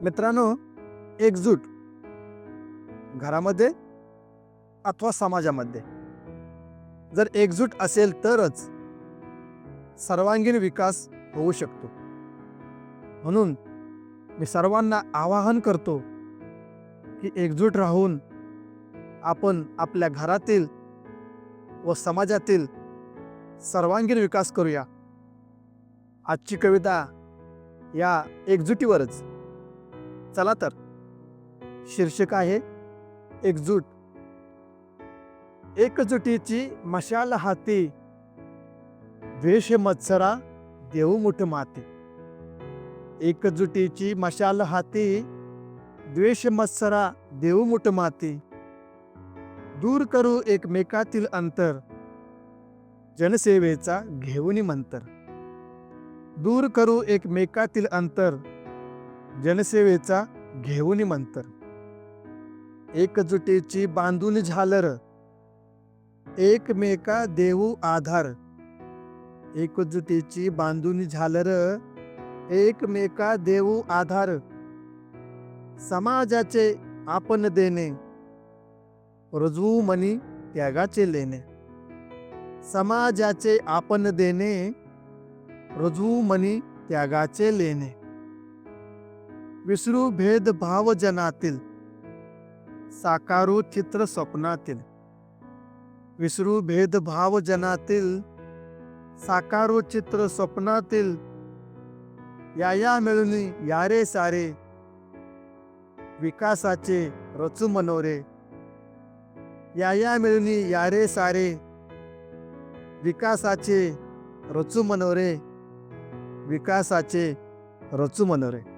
मित्रांनो, एकजूट घरामध्ये अथवा समाजामध्ये जर एकजूट असेल तरच सर्वांगीण विकास होऊ शकतो. म्हणून मी सर्वांना आवाहन करतो की एकजूट राहून आपण आपल्या घरातील व समाजातील सर्वांगीण विकास करूया. आजची कविता या एकजुटीवरच. चला तर, शीर्षक आहे एकजूट. एकजुटीची मशाल हाती, द्वेष मत्सरा देऊ मुठ माती. एकजुटीची मशाल हाती, द्वेष मत्सरा देऊ मुठ माती. दूर करू एकमेकातील अंतर, जनसेवेचा घेऊनी मंतर. दूर करू एकमेकातील अंतर, जनसेवेचा घेऊनी मंतर. एकजुटीची बांधून झालर, एकमेका देऊ आधार. एकजुटीची बांधून झालर, एकमेका देऊ आधार. समाजाचे आपण देणे, रुजवू मनी त्यागाचे लेणे. समाजाचे आपण देणे, रुजवू मनी त्यागाचे लेणे. विसरू भेदभाव जनातील, साकारू चित्र स्वप्नातील. विसरू भेदभाव जनातील, साकारू चित्र स्वप्नातील. या मिळून या रे सारे, विकासाचे रचू मनोरे. या मिळून या रे सारे, विकासाचे रचू मनोरे. विकासाचे रचू मनोरे.